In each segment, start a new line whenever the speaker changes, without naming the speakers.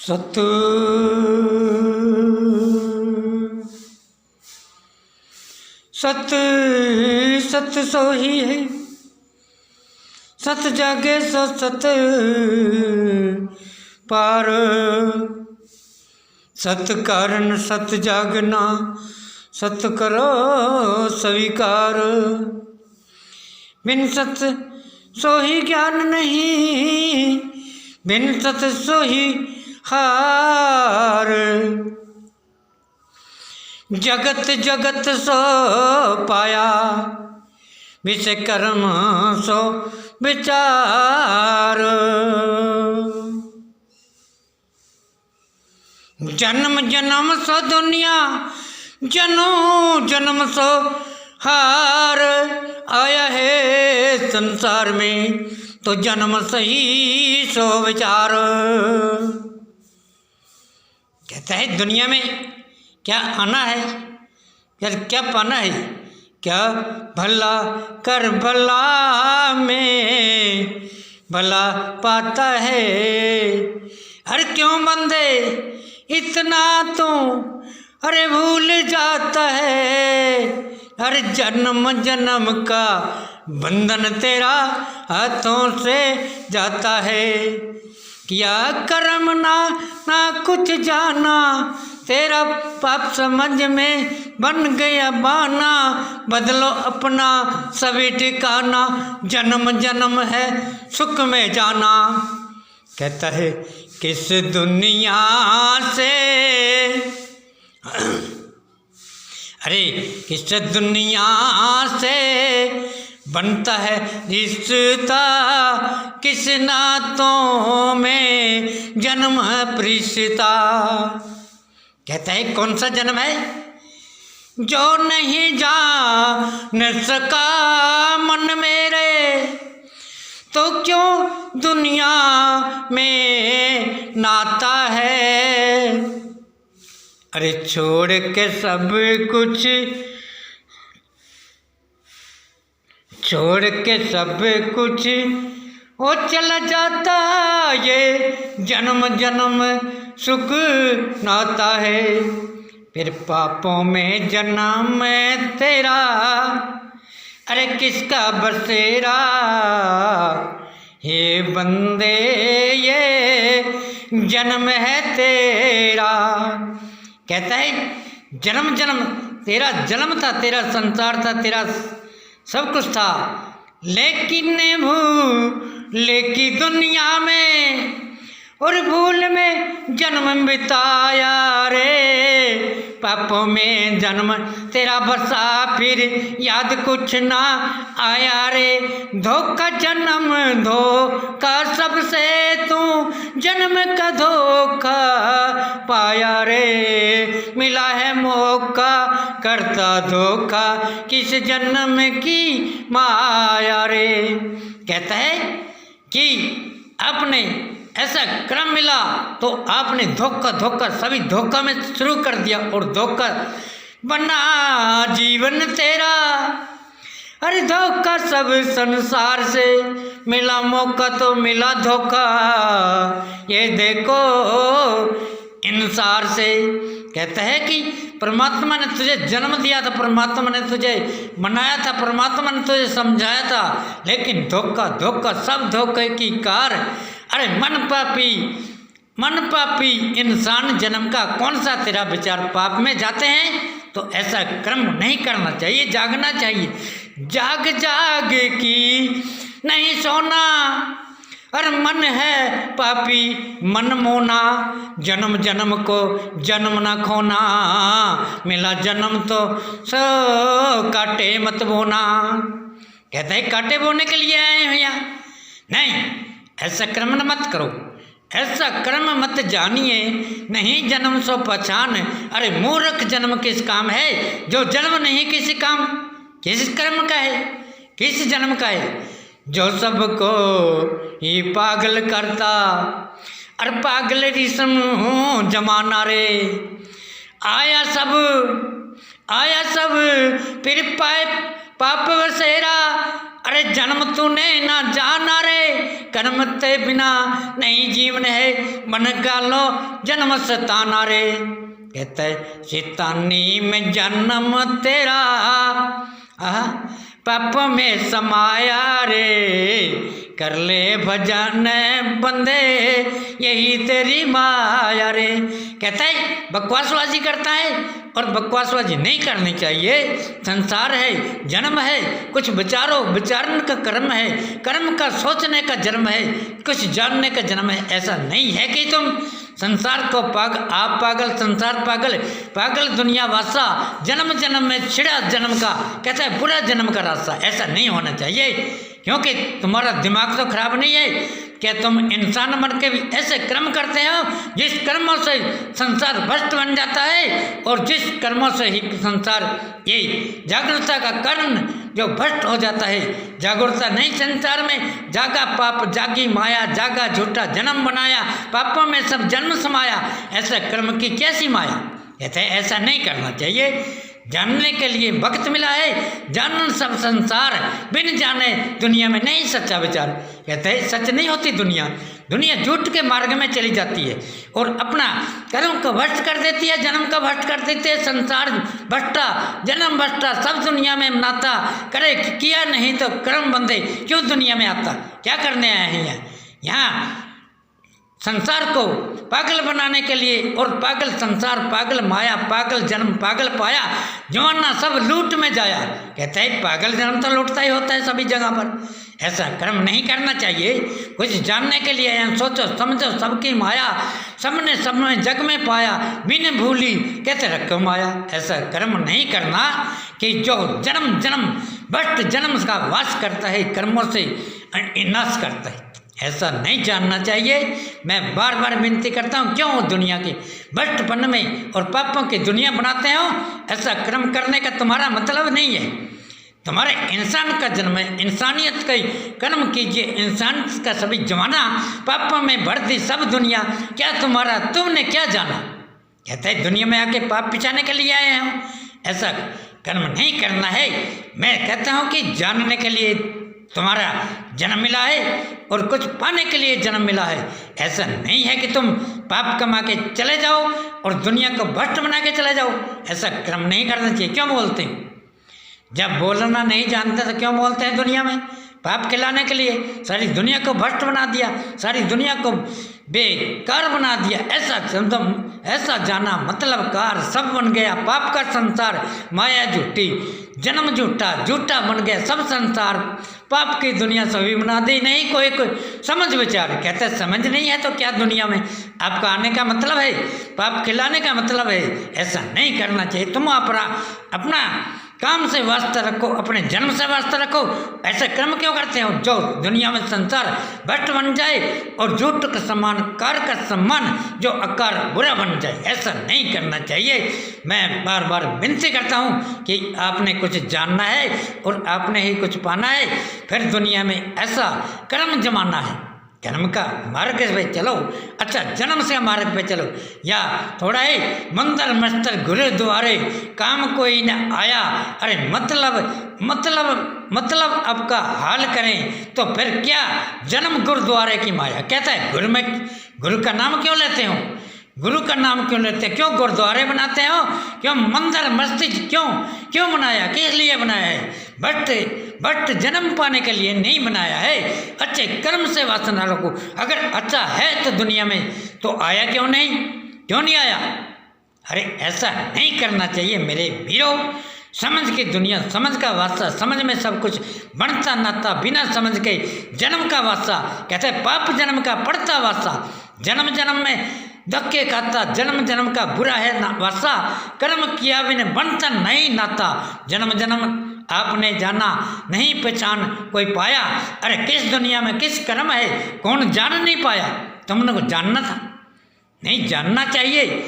सत सत सत सोही है, सत जागे सो सत पार। सत कारण सत जागना, सत करो स्वीकार। बिन सत सोही ज्ञान नहीं, बिन सत सोही हार। जगत जगत सो पाया, विषय कर्म सो विचार। जन्म जन्म सो दुनिया, जन्म जन्म सो हार। आया है संसार में तो जन्म सही सो विचार। कहता है दुनिया में क्या आना है, यार क्या पाना है, क्या भला कर भला में भला पाता है। अरे क्यों बंदे इतना तो अरे भूल जाता है। अरे जन्म जन्म का बंधन तेरा हाथों से जाता है। किया कर्म ना कुछ जाना, तेरा पाप समझ में बन गया बाना। बदलो अपना सभी ठिकाना, जन्म जन्म है सुख में जाना। कहता है किस दुनिया से अरे किस दुनिया से बनता है रिश्ता, किस नातों में जन्म है रिश्ता। कहता है कौन सा जन्म है जो नहीं जान सका मन मेरे, तो क्यों दुनिया में नाता है। अरे छोड़ के सब कुछ, छोड़ के सब कुछ वो चला जाता, ये जन्म जन्म सुख नाता है। फिर पापों में जन्म तेरा, अरे किसका बसेरा। हे बंदे ये जन्म है तेरा। कहता है जन्म जन्म तेरा जन्म था, तेरा संसार था, तेरा सब कुछ था, लेकिन भूल की दुनिया में और भूल में जन्म बिताया रे। पापों में जन्म तेरा बसा, फिर याद कुछ ना आया रे। धोखा जन्म धोखा सबसे, तू जन्म का धोखा पाया रे। मिला है मौका करता धोखा, किस जन्म की माया रे। कहता है कि आपने ऐसा क्रम मिला तो आपने धोखा धोखा सभी धोखा में शुरू कर दिया और धोखा बना जीवन तेरा। अरे धोखा सब संसार से मिला, मौका तो मिला धोखा ये देखो इंसार से। कहता है कि परमात्मा ने तुझे जन्म दिया था, परमात्मा ने तुझे बनाया था, परमात्मा ने तुझे समझाया था, लेकिन धोखा धोखा सब धोखे की कार। अरे मन पापी इंसान जन्म का कौन सा तेरा विचार। पाप में जाते हैं तो ऐसा कर्म नहीं करना चाहिए, जागना चाहिए। जाग जाग की नहीं सोना, और मन है पापी मन मोना। जन्म जन्म को जन्म न खोना, मिला जन्म तो सो काटे मत बोना। कहते हैं काटे बोने के लिए आए हैं यहाँ, नहीं ऐसा कर्म न मत करो, ऐसा कर्म मत जानिए, नहीं जन्म सो पहचान। अरे मूर्ख जन्म किस काम है, जो जन्म नहीं किसी काम, किस कर्म का है, किस जन्म का है, जो सबको ही पागल करता। अरे पागल रिसम जमाना रे। आया सब फिर पाप बसेरा, अरे जन्म तूने ना जाना रे, कर्म ते बिना नहीं जीवन है, मन गालो जन्म सताना रे। कहते शैतानी में जन्म तेरा, पाप में समाया रे, कर ले भजन बंदे यही तेरी माया रे। कहता है बकवासबाजी करता है, और बकवासबाजी नहीं करनी चाहिए। संसार है, जन्म है, कुछ विचारो, विचारन का कर्म है, कर्म का सोचने का जन्म है, कुछ जानने का जन्म है। ऐसा नहीं है कि तुम संसार को आप पागल, संसार पागल, पागल दुनिया वासा, जन्म जन्म में छिड़ा जन्म का, कहता है बुरा जन्म का रास्ता। ऐसा नहीं होना चाहिए, क्योंकि तुम्हारा दिमाग तो खराब नहीं है कि तुम इंसान बन के भी ऐसे कर्म करते हो जिस कर्मों से संसार भ्रष्ट बन जाता है, और जिस कर्मों से ही संसार ये जागरूकता का कारण जो भ्रष्ट हो जाता है। जागरूकता नहीं संसार में, जागा पाप जागी माया, जागा झूठा जन्म बनाया, पापों में सब जन्म समाया, ऐसा कर्म की कैसी माया। कहते हैं ऐसा नहीं करना चाहिए। जानने के लिए वक्त मिला है, जानन सब संसार, बिन जाने दुनिया में नहीं सच्चा विचार। कहते हैं सच नहीं होती दुनिया, दुनिया झूठ के मार्ग में चली जाती है और अपना कर्म को भ्रष्ट कर देती है, जन्म का भ्रष्ट कर देती है। संसार भ्रष्टा, जन्म भ्रष्टा, सब दुनिया में नाता करे, किया नहीं तो कर्म बंदे क्यों दुनिया में आता, क्या करने आए हैं यहाँ संसार को पागल बनाने के लिए। और पागल संसार, पागल माया, पागल जन्म, पागल पाया, जवाना सब लूट में जाया। कहते हैं पागल जन्म तो लूटता ही होता है सभी जगह पर। ऐसा कर्म नहीं करना चाहिए। कुछ जानने के लिए सोचो समझो, सबकी माया, सबने सब में जग में पाया, बिन भूली कहते रखो माया। ऐसा कर्म नहीं करना कि जो जन्म जन्म भ्रष्ट जन्म का वास करता है, कर्मों से नाश करता है। ऐसा नहीं जानना चाहिए। मैं बार बार विनती करता हूँ, क्यों दुनिया के भ्रष्टपन में और पापों की दुनिया बनाते हो। ऐसा कर्म करने का तुम्हारा मतलब नहीं है। तुम्हारे इंसान का जन्म है, इंसानियत का कर्म कीजिए। इंसान का सभी जमाना पापों में भर दी सब दुनिया, क्या तुम्हारा, तुमने क्या जाना। कहते हैं दुनिया में आके पाप पिछाने के लिए आए हो। ऐसा कर्म नहीं करना है। मैं कहता हूँ कि जानने के लिए तुम्हारा जन्म मिला है और कुछ पाने के लिए जन्म मिला है। ऐसा नहीं है कि तुम पाप कमा के चले जाओ और दुनिया को भ्रष्ट बना के चले जाओ। ऐसा कर्म नहीं करना चाहिए। क्यों बोलते हैं, जब बोलना नहीं जानते तो क्यों बोलते हैं। दुनिया में पाप खिलाने के लिए सारी दुनिया को भ्रष्ट बना दिया, सारी दुनिया को बेकार बना दिया। ऐसा जाना मतलब कार सब बन गया। पाप का संसार, माया झूठी, जन्म झूठा, झूठा बन गया सब संसार। पाप की दुनिया सभी बना दी। नहीं कोई समझ विचार। कहते समझ नहीं है तो क्या दुनिया में आपका आने का मतलब है, पाप खिलाने का मतलब है। ऐसा नहीं करना चाहिए। तुम अपना काम से वास्ता रखो, अपने जन्म से वास्ता रखो। ऐसे कर्म क्यों करते हो जो दुनिया में संसार भ्रष्ट बन जाए और झूठ का सम्मान, कार का सम्मान जो आकार बुरा बन जाए। ऐसा नहीं करना चाहिए। मैं बार बार विनती करता हूँ कि आपने कुछ जानना है और आपने ही कुछ पाना है। फिर दुनिया में ऐसा कर्म जमाना है, कर्म का मार्ग पे चलो। अच्छा जन्म से मार्ग पे चलो, या थोड़ा ही मंदिर मस्तर गुरुद्वारे काम कोई न आया। अरे मतलब आपका हाल करें तो फिर क्या जन्म गुरुद्वारे की माया। कहता है गुरु का नाम क्यों लेते हो, गुरु का नाम क्यों लेते हैं, क्यों गुरुद्वारे बनाते हो, क्यों मंदिर मस्जिद क्यों बनाया, किस लिए बनाया है। बट जन्म पाने के लिए नहीं बनाया है। अच्छे कर्म से वासना रखो। अगर अच्छा है तो दुनिया में तो आया क्यों नहीं आया। अरे ऐसा नहीं करना चाहिए मेरे वीरों। समझ के दुनिया, समझ का वास्ता, समझ में सब कुछ बनता नाता, बिना समझ के जन्म का वास्ता। कहते हैं पाप जन्म का पड़ता वास्ता, जन्म में धक्के खाता, जन्म का बुरा है वास्ता। कर्म किया बिना बनता नहीं नाता, जन्म आपने जाना नहीं पहचान कोई पाया। अरे किस दुनिया में किस कर्म है, कौन जान नहीं पाया। तुमने को जानना था, नहीं जानना चाहिए।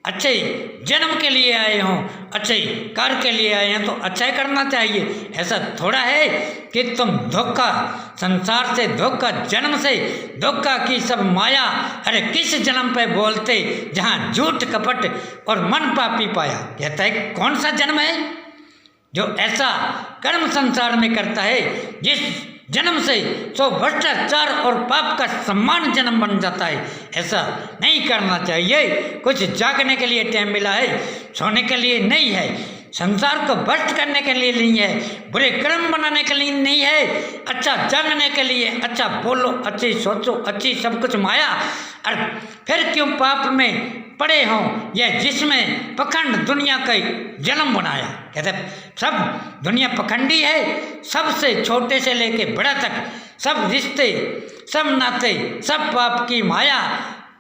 अच्छे जन्म के लिए आए हों, अच्छे कार्य के लिए आए हैं तो अच्छा ही करना चाहिए। ऐसा थोड़ा है कि तुम धोखा, संसार से धोखा, जन्म से धोखा की सब माया। अरे किस जन्म पे बोलते जहाँ झूठ कपट और मन पापी पाया। कहता है कौन सा जन्म है, जो ऐसा कर्म संसार में करता है जिस जन्म से सो भ्रष्टाचार और पाप का सम्मान जन्म बन जाता है, ऐसा नहीं करना चाहिए। कुछ जागने के लिए टाइम मिला है, सोने के लिए नहीं है, संसार को भ्रष्ट करने के लिए नहीं है, बुरे कर्म बनाने के लिए नहीं है, अच्छा जागने के लिए, अच्छा बोलो, अच्छी सोचो, अच्छी सब कुछ माया। और फिर क्यों पाप में पड़े हों, यह जिसमें पखंड दुनिया का जन्म बनाया। कहते सब दुनिया पखंडी है, सबसे छोटे से लेके बड़ा तक सब रिश्ते, सब नाते, सब पाप की माया।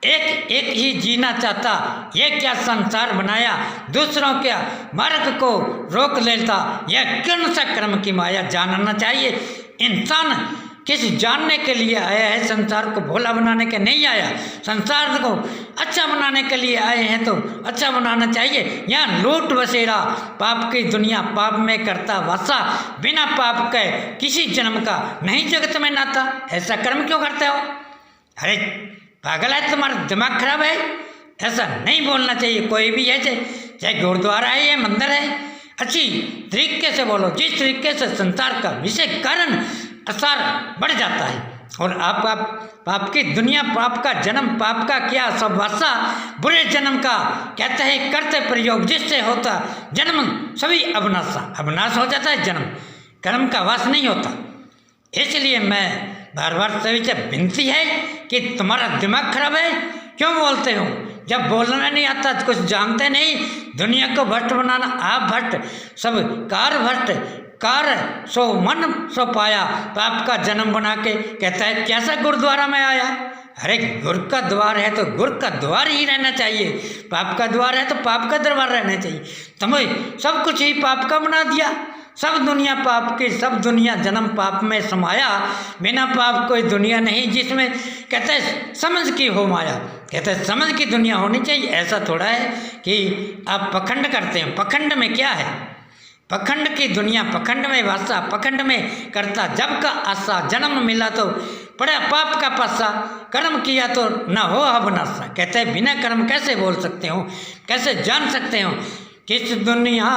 एक एक ही जीना चाहता, ये क्या संसार बनाया, दूसरों के मार्ग को रोक लेता, यह कौन सा कर्म की माया। जानना चाहिए इंसान किस जानने के लिए आया है, संसार को भोला बनाने के नहीं आया, संसार को अच्छा बनाने के लिए आए हैं तो अच्छा बनाना चाहिए। यहाँ लूट बसेरा पाप की दुनिया, पाप में करता वासा, बिना पाप के किसी जन्म का नहीं जगत में नाता। ऐसा कर्म क्यों करते हो? अरे पागल है, तुम्हारा दिमाग खराब है, ऐसा नहीं बोलना चाहिए कोई भी है, चाहे गुरुद्वारा है या मंदिर है। अच्छी तरीके से बोलो, जिस तरीके से संसार का विषय कारण असर बढ़ जाता है। और आप पाप की दुनिया, पाप का जन्म, पाप का क्या सब वासा, बुरे जन्म का कहते हैं करते प्रयोग, जिससे होता जन्म सभी अविनाश हो जाता है, जन्म कर्म का वास नहीं होता। इसलिए मैं बार बार सभी से विनती है कि तुम्हारा दिमाग खराब है, क्यों बोलते हो? जब बोलना नहीं आता, कुछ जानते नहीं, दुनिया को भ्रष्ट बनाना, आप भ्रष्ट, सब कार भ्रष्ट, कार सो मन सो पाया, पाप का जन्म बना के कहता है कैसा गुरुद्वारा में आया। अरे गुरु का द्वार है तो गुरु का द्वार ही रहना चाहिए, पाप का द्वार है तो पाप का दरबार रहना चाहिए। तुम्हें सब कुछ ही पाप का बना दिया, सब दुनिया पाप की, सब दुनिया जन्म पाप में समाया, बिना पाप कोई दुनिया नहीं, जिसमें कहते हैं समझ की हो माया। कहते हैं समझ की दुनिया होनी चाहिए। ऐसा थोड़ा है कि आप पखंड करते हैं, पखंड में क्या है? पखंड की दुनिया, पखंड में वासा, पखंड में करता, जब का आशा, जन्म मिला तो पड़ा पाप का पासा, कर्म किया तो न हो अबनासा। कहते हैं बिना कर्म कैसे बोल सकते हो, कैसे जान सकते हो? किस दुनिया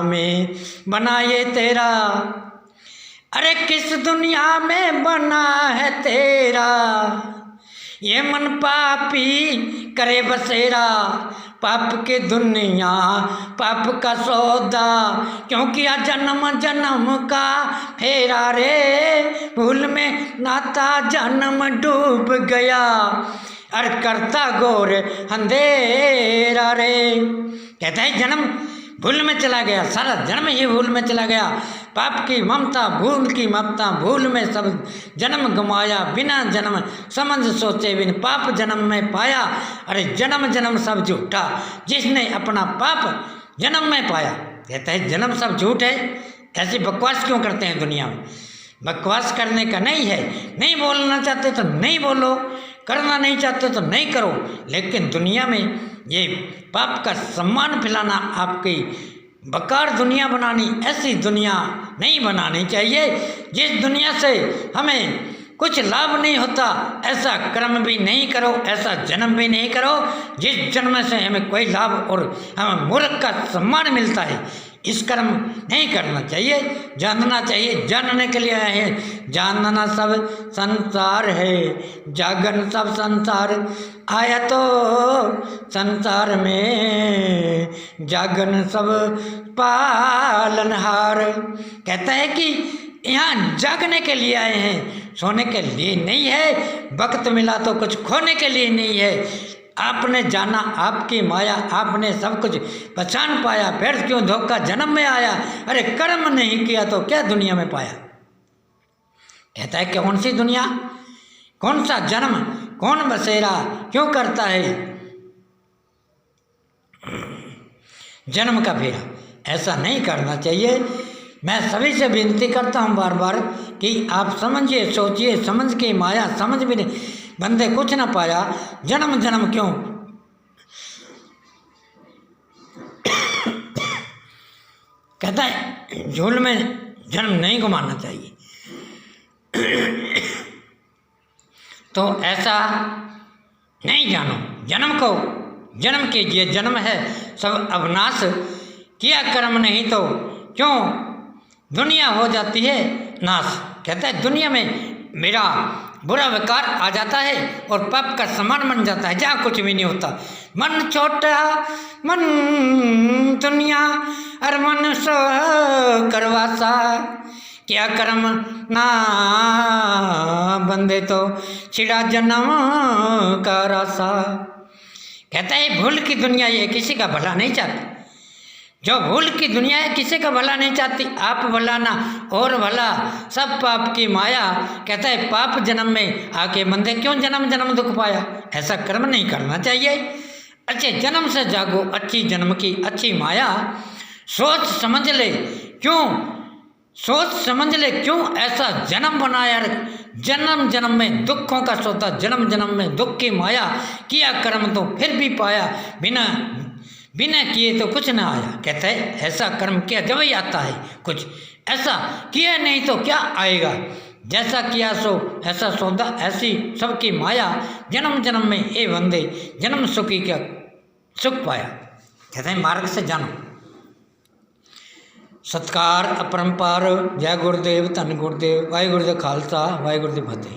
में बना ये तेरा, अरे किस दुनिया में बना है तेरा, ये मन पापी करे बसेरा, पाप के दुनिया पाप का सौदा, क्यों किया जन्म जन्म का फेरा रे, भूल में नाता जन्म डूब गया, और करता गोर अंधेरा रे। कहता है जन्म भूल में चला गया, सारा जन्म ही भूल में चला गया, पाप की ममता, भूल की ममता, भूल में सब जन्म गंवाया, बिना जन्म समझ सोचे बिन पाप जन्म में पाया। अरे जन्म जन्म सब झूठा, जिसने अपना पाप जन्म में पाया। कहता है जन्म सब झूठ है, ऐसी बकवास क्यों करते हैं दुनिया में? बकवास करने का नहीं है, नहीं बोलना चाहते तो नहीं बोलो, करना नहीं चाहते तो नहीं करो, लेकिन दुनिया में ये पाप का सम्मान फैलाना, आपकी बेकार दुनिया बनानी, ऐसी दुनिया नहीं बनानी चाहिए। जिस दुनिया से हमें कुछ लाभ नहीं होता, ऐसा कर्म भी नहीं करो, ऐसा जन्म भी नहीं करो जिस जन्म से हमें कोई लाभ और हमें मूर्ख का सम्मान मिलता है। इस कर्म नहीं करना चाहिए, जानना चाहिए, जानने के लिए आए हैं। जानना सब संसार है, जागन सब संसार, आया तो संसार में जागन सब पालनहार। कहता है कि यहाँ जागने के लिए आए हैं, सोने के लिए नहीं है, वक्त मिला तो कुछ खोने के लिए नहीं है। आपने जाना, आपकी माया, आपने सब कुछ पहचान पाया, फिर क्यों धोखा जन्म में आया? अरे कर्म नहीं किया तो क्या दुनिया में पाया? कहता है कि कौन सी दुनिया, कौन सा जन्म, कौन बसेरा, क्यों करता है जन्म का फेरा? ऐसा नहीं करना चाहिए। मैं सभी से विनती करता हूँ बार बार कि आप समझिए, सोचिए, समझ के माया समझ भी नहीं, बंदे कुछ ना पाया, जन्म जन्म क्यों? कहता है झूल में जन्म नहीं घुमाना चाहिए। तो ऐसा नहीं जानो, जन्म को जन्म कीजिए, जन्म है सब अविनाश, किया कर्म नहीं तो क्यों दुनिया हो जाती है नाश। कहता है दुनिया में मेरा बुरा विकार आ जाता है और पाप का समान बन जाता है, जहाँ कुछ भी नहीं होता। मन छोटा मन दुनिया और मन सो करवासा, क्या कर्म ना बंदे तो छिड़ा जन्म का रासा। कहता है भूल की दुनिया ये किसी का भला नहीं चाहती। जो भूल की दुनिया है किसी का भला नहीं चाहती, आप भला ना और भला सब पाप की माया। कहता है पाप जन्म में आके बंदे क्यों जन्म जन्म दुख पाया। ऐसा कर्म नहीं करना चाहिए। अच्छे जन्म से जागो, अच्छी जन्म की अच्छी माया सोच समझ ले, क्यों सोच समझ ले क्यों ऐसा जन्म बनाया। जन्म जन्म में दुखों का सोता, जन्म जन्म में दुख की माया। किया कर्म तो फिर भी पाया, बिना किए तो कुछ ना आया। कहता है ऐसा कर्म किया जब ही आता है कुछ, ऐसा किया नहीं तो क्या आएगा। जैसा किया सो ऐसा सौदा, ऐसी सबकी माया। जन्म जन्म में ए बंदे जन्म सुखी क्या सुख पाया। कहते हैं मार्ग से जानो। सत्कार अपरंपार। जय गुरुदेव, धन गुरुदेव। वाहे गुरु जी खालसा, वाहे गुरु जी फतेह।